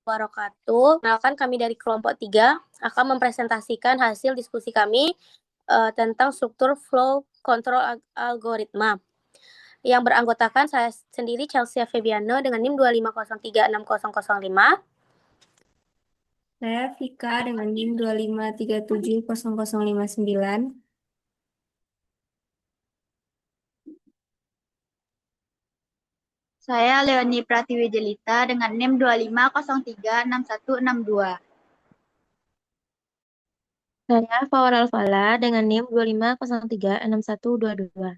wabarakatuh. Kenalkan kami dari kelompok 3 akan mempresentasikan hasil diskusi kami tentang struktur flow control algoritma. Yang beranggotakan saya sendiri Chelsea Febiano dengan NIM 250360005. Saya Vika dengan NIM 253700059. Saya Leoni Pratiwi Jelita dengan NIM 25036162. Saya Fawar Alfala dengan NIM 25036122.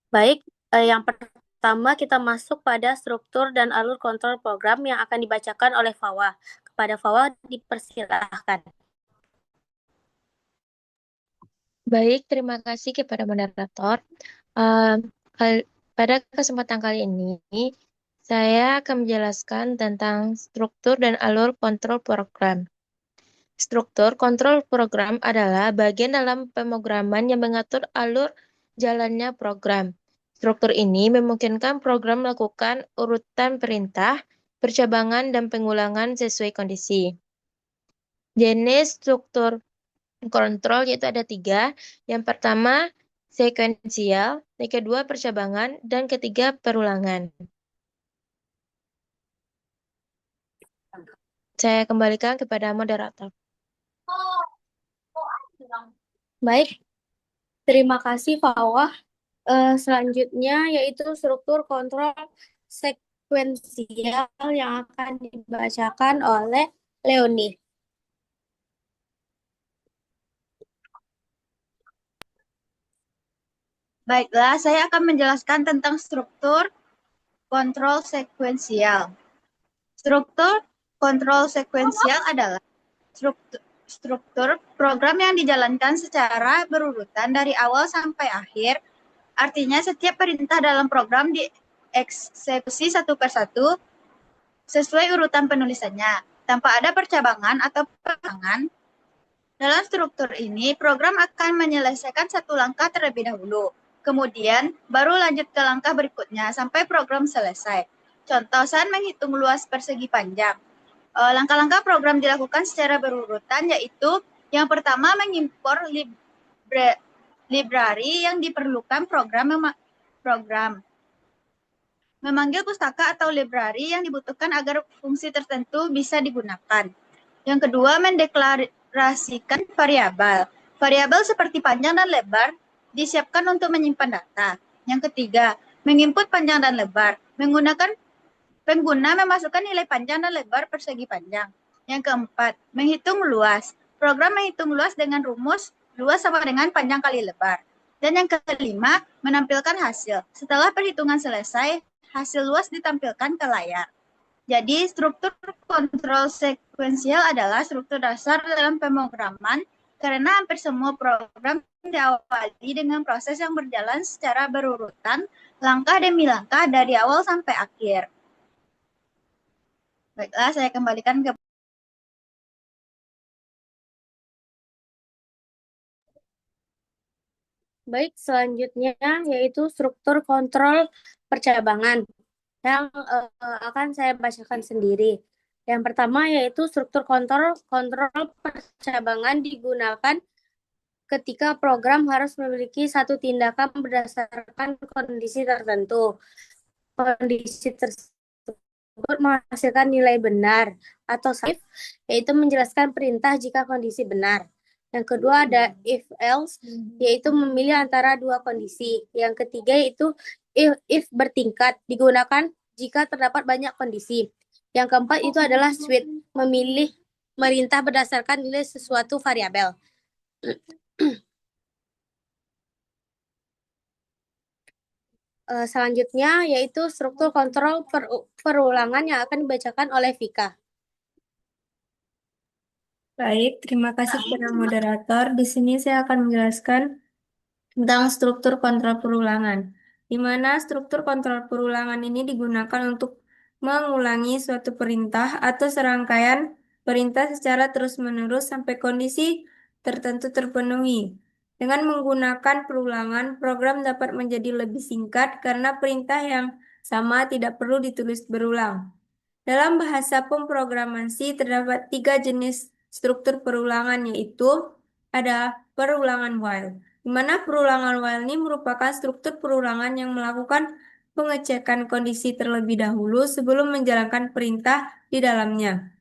Baik, yang pertama kita masuk pada struktur dan alur kontrol program yang akan dibacakan oleh Fawa. Kepada Fawa dipersilahkan. Baik, terima kasih kepada moderator. Pada kesempatan kali ini, saya akan menjelaskan tentang struktur dan alur kontrol program. Struktur kontrol program adalah bagian dalam pemrograman yang mengatur alur jalannya program. Struktur ini memungkinkan program melakukan urutan perintah, percabangan, dan pengulangan sesuai kondisi. Jenis struktur kontrol yaitu ada 3. Yang pertama, sekuensial, yang kedua, percabangan, dan ketiga, perulangan. Saya kembalikan kepada moderator. Baik, terima kasih Fawa. Selanjutnya yaitu struktur kontrol sekuensial yang akan dibacakan oleh Leoni. Baiklah, saya akan menjelaskan tentang struktur kontrol sekuensial. Struktur kontrol sekuensial adalah struktur program yang dijalankan secara berurutan dari awal sampai akhir. Artinya setiap perintah dalam program dieksekusi satu persatu sesuai urutan penulisannya, tanpa ada percabangan atau perulangan. Dalam struktur ini, program akan menyelesaikan satu langkah terlebih dahulu. Kemudian, baru lanjut ke langkah berikutnya sampai program selesai. Contoh, saat menghitung luas persegi panjang. Langkah-langkah program dilakukan secara berurutan, yaitu yang pertama mengimpor library yang diperlukan program. Memanggil pustaka atau library yang dibutuhkan agar fungsi tertentu bisa digunakan. Yang kedua, mendeklarasikan variabel. Variabel seperti panjang dan lebar disiapkan untuk menyimpan data. Yang ketiga, menginput panjang dan lebar. Pengguna memasukkan nilai panjang dan lebar persegi panjang. Yang keempat, menghitung luas. Program menghitung luas dengan rumus luas sama dengan panjang kali lebar. Dan yang kelima, menampilkan hasil. Setelah perhitungan selesai, hasil luas ditampilkan ke layar. Jadi, struktur kontrol sekuensial adalah struktur dasar dalam pemrograman karena hampir semua program diawali dengan proses yang berjalan secara berurutan, langkah demi langkah dari awal sampai akhir. Baiklah, saya kembalikan ke Baik, selanjutnya yaitu struktur kontrol percabangan yang akan saya bacakan sendiri. Yang pertama yaitu struktur kontrol percabangan digunakan ketika program harus memiliki satu tindakan berdasarkan kondisi tertentu. Kondisi tersebut menghasilkan nilai benar atau safe, yaitu menjelaskan perintah jika kondisi benar. Yang kedua ada if else, yaitu memilih antara dua kondisi. Yang ketiga yaitu if bertingkat, digunakan jika terdapat banyak kondisi. Yang keempat itu adalah switch, memilih merintah berdasarkan nilai sesuatu variabel. Selanjutnya yaitu struktur kontrol perulangan yang akan dibacakan oleh Vika. Baik, terima kasih kepada moderator. Di sini saya akan menjelaskan tentang struktur kontrol perulangan, di mana struktur kontrol perulangan ini digunakan untuk mengulangi suatu perintah atau serangkaian perintah secara terus-menerus sampai kondisi tertentu terpenuhi. Dengan menggunakan perulangan, program dapat menjadi lebih singkat karena perintah yang sama tidak perlu ditulis berulang. Dalam bahasa pemprogramasi terdapat 3 jenis struktur perulangan, yaitu ada perulangan while, di mana perulangan while ini merupakan struktur perulangan yang melakukan pengecekan kondisi terlebih dahulu sebelum menjalankan perintah di dalamnya.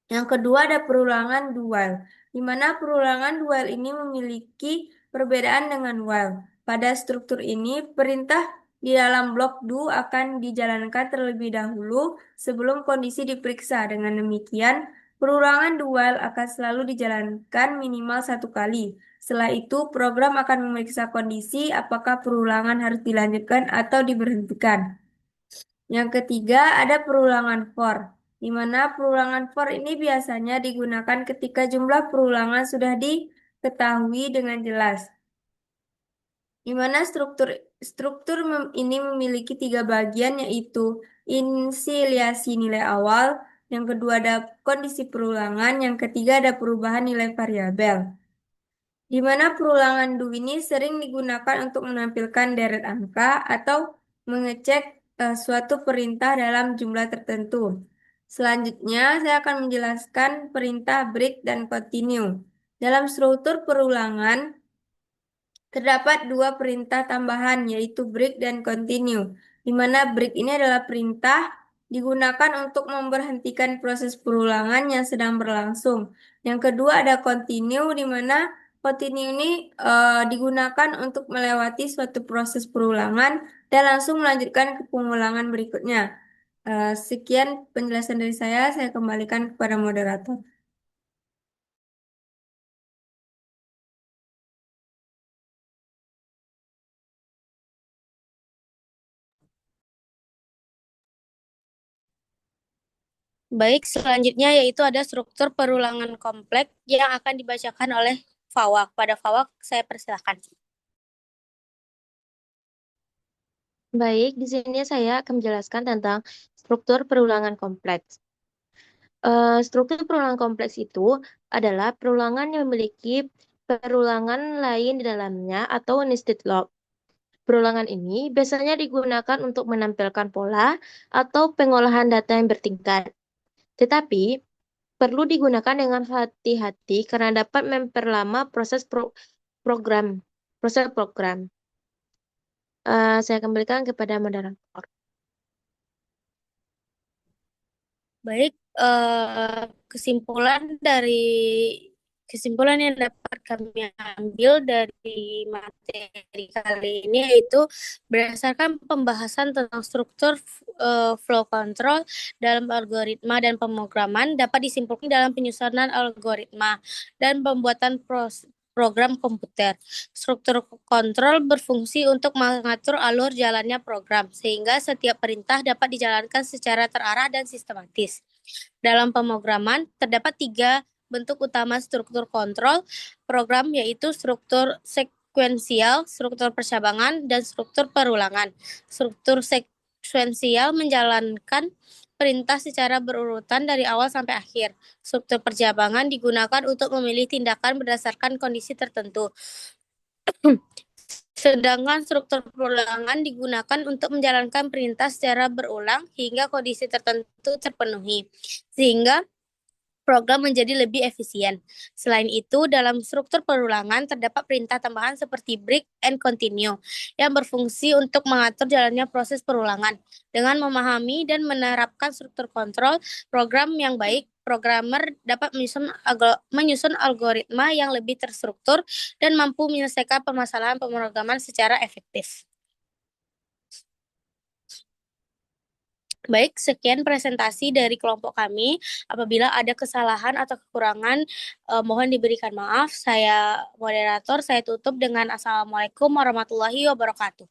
Yang kedua ada perulangan do while, di mana perulangan do while ini memiliki perbedaan dengan while. Pada struktur ini, perintah di dalam blok do akan dijalankan terlebih dahulu sebelum kondisi diperiksa. Dengan demikian, perulangan do while akan selalu dijalankan minimal 1 kali. Setelah itu, program akan memeriksa kondisi apakah perulangan harus dilanjutkan atau diberhentikan. Yang ketiga ada perulangan for, di mana perulangan for ini biasanya digunakan ketika jumlah perulangan sudah diketahui dengan jelas. Di mana struktur ini memiliki 3 bagian, yaitu insiliasi nilai awal, yang kedua ada kondisi perulangan, yang ketiga ada perubahan nilai variabel. Di mana perulangan do ini sering digunakan untuk menampilkan deret angka atau mengecek suatu perintah dalam jumlah tertentu. Selanjutnya, saya akan menjelaskan perintah break dan continue. Dalam struktur perulangan, terdapat 2 perintah tambahan, yaitu break dan continue, di mana break ini adalah perintah digunakan untuk memberhentikan proses perulangan yang sedang berlangsung. Yang kedua ada continue, di mana continue ini digunakan untuk melewati suatu proses perulangan dan langsung melanjutkan ke pengulangan berikutnya. Sekian penjelasan dari saya kembalikan kepada moderator. Baik, selanjutnya yaitu ada struktur perulangan kompleks yang akan dibacakan oleh Fawak. Pada Fawak, saya persilahkan. Baik, di sini saya akan menjelaskan tentang struktur perulangan kompleks. Struktur perulangan kompleks itu adalah perulangan yang memiliki perulangan lain di dalamnya atau nested loop. Perulangan ini biasanya digunakan untuk menampilkan pola atau pengolahan data yang bertingkat. Tetapi, perlu digunakan dengan hati-hati karena dapat memperlama proses program. Saya kembalikan kepada moderator. Baik, kesimpulan yang dapat kami ambil dari materi kali ini yaitu berdasarkan pembahasan tentang struktur flow control dalam algoritma dan pemrograman dapat disimpulkan dalam penyusunan algoritma dan pembuatan program komputer. Struktur kontrol berfungsi untuk mengatur alur jalannya program, sehingga setiap perintah dapat dijalankan secara terarah dan sistematis. Dalam pemrograman, terdapat 3 bentuk utama struktur kontrol program, yaitu struktur sekuensial, struktur percabangan, dan struktur perulangan. Struktur sekuensial menjalankan perintah secara berurutan dari awal sampai akhir. Struktur percabangan digunakan untuk memilih tindakan berdasarkan kondisi tertentu. Sedangkan struktur perulangan digunakan untuk menjalankan perintah secara berulang hingga kondisi tertentu terpenuhi, sehingga program menjadi lebih efisien. Selain itu, dalam struktur perulangan terdapat perintah tambahan seperti break and continue yang berfungsi untuk mengatur jalannya proses perulangan. Dengan memahami dan menerapkan struktur kontrol program yang baik, programmer dapat menyusun algoritma yang lebih terstruktur dan mampu menyelesaikan permasalahan pemrograman secara efektif. Baik, sekian presentasi dari kelompok kami. Apabila ada kesalahan atau kekurangan, mohon diberikan maaf. Saya moderator, saya tutup dengan Assalamualaikum warahmatullahi wabarakatuh.